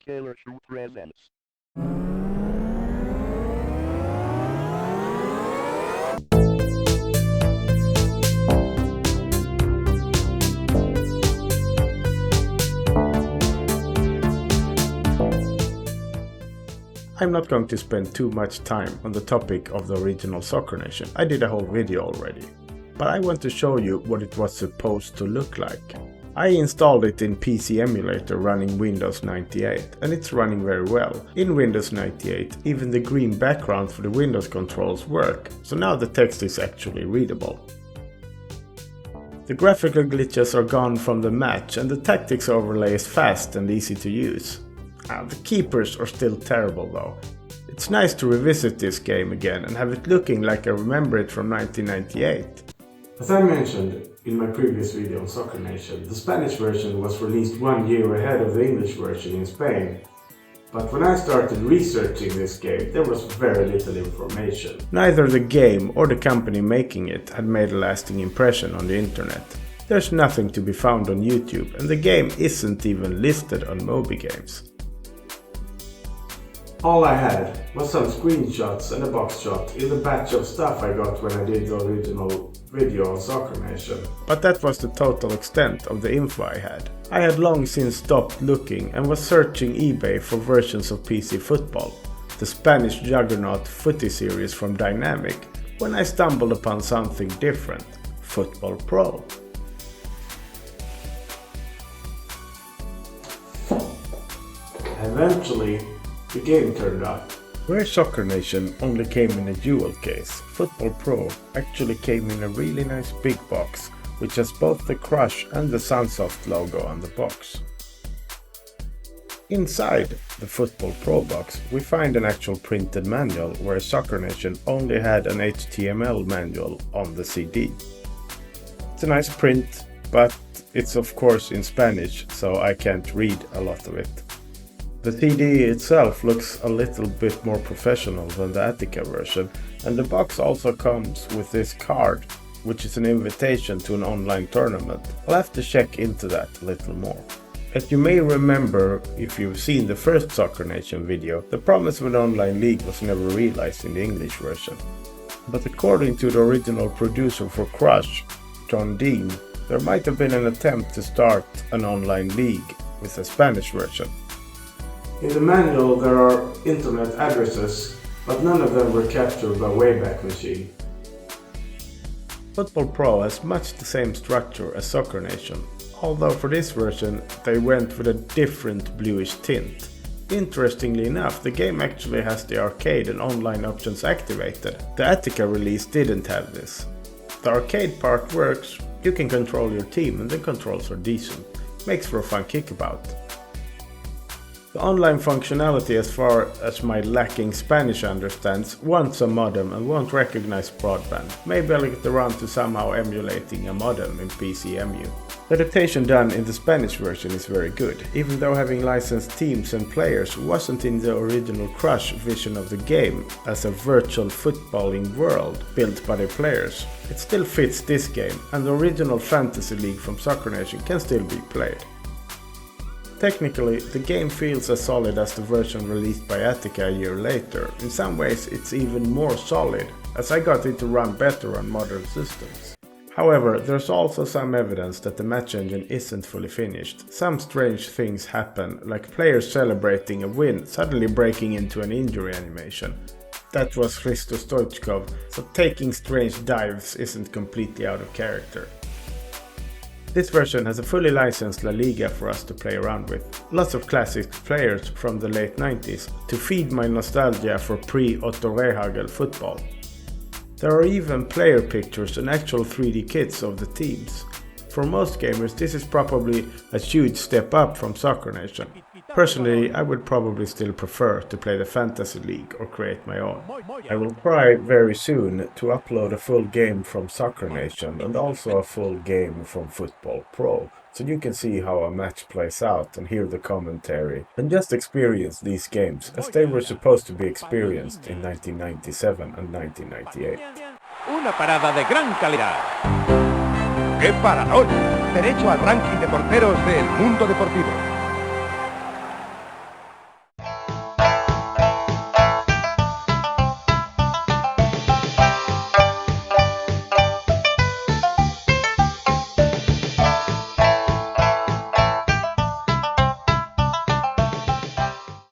Killer Shoe presents. I'm not going to spend too much time on the topic of the original Soccer Nation. I did a whole video already. But I want to show you what it was supposed to look like. I installed it in PC emulator running Windows 98 and it's running very well. In Windows 98 even the green background for the Windows controls work, so now the text is actually readable. The graphical glitches are gone from the match and the tactics overlay is fast and easy to use. The keepers are still terrible though. It's nice to revisit this game again and have it looking like I remember it from 1998. As I mentioned in my previous video on Soccer Nation, the Spanish version was released 1 year ahead of the English version in Spain. But when I started researching this game, there was very little information. Neither the game or the company making it had made a lasting impression on the internet. There's nothing to be found on YouTube and the game isn't even listed on Moby Games. All I had was some screenshots and a box shot in the batch of stuff I got when I did the original video on Soccer Nation. But that was the total extent of the info I had. I had long since stopped looking and was searching eBay for versions of PC Football, the Spanish juggernaut footy series from Dynamic, when I stumbled upon something different, Futbol Pro. Eventually, the game turned up. Where Soccer Nation only came in a jewel case, Futbol Pro actually came in a really nice big box, which has both the Crush and the Sunsoft logo on the box. Inside the Futbol Pro box, we find an actual printed manual where Soccer Nation only had an HTML manual on the CD. It's a nice print, but it's of course in Spanish, so I can't read a lot of it. The CD itself looks a little bit more professional than the Attica version, and the box also comes with this card, which is an invitation to an online tournament. I'll have to check into that a little more. As you may remember if you've seen the first Soccer Nation video, the promise of an online league was never realized in the English version. But according to the original producer for Crush, John Dean, there might have been an attempt to start an online league with a Spanish version. In the manual there are internet addresses, but none of them were captured by Wayback Machine. Futbol Pro has much the same structure as Soccer Nation, although for this version they went with a different bluish tint. Interestingly enough, the game actually has the arcade and online options activated. The Attica release didn't have this. The arcade part works, you can control your team and the controls are decent. Makes for a fun kickabout. The online functionality, as far as my lacking Spanish understands, wants a modem and won't recognize broadband. Maybe I'll get around to somehow emulating a modem in PCMU. The adaptation done in the Spanish version is very good, even though having licensed teams and players wasn't in the original Crush vision of the game as a virtual footballing world built by the players. It still fits this game, and the original Fantasy League from Soccer Nation can still be played. Technically, the game feels as solid as the version released by Attica a year later. In some ways it's even more solid, as I got it to run better on modern systems. However, there's also some evidence that the match engine isn't fully finished. Some strange things happen, like players celebrating a win suddenly breaking into an injury animation. That was Hristo Stoichkov, so taking strange dives isn't completely out of character. This version has a fully licensed La Liga for us to play around with. Lots of classic players from the late 90s to feed my nostalgia for pre-Otto Rehhagel football. There are even player pictures and actual 3D kits of the teams. For most gamers this is probably a huge step up from Soccer Nation. Personally, I would probably still prefer to play the Fantasy League or create my own. I will try very soon to upload a full game from Soccer Nation and also a full game from Futbol Pro, so you can see how a match plays out and hear the commentary and just experience these games as they were supposed to be experienced in 1997 and 1998. Una parada de gran calidad. ¡Qué paradón! Derecho al ranking de porteros del mundo deportivo.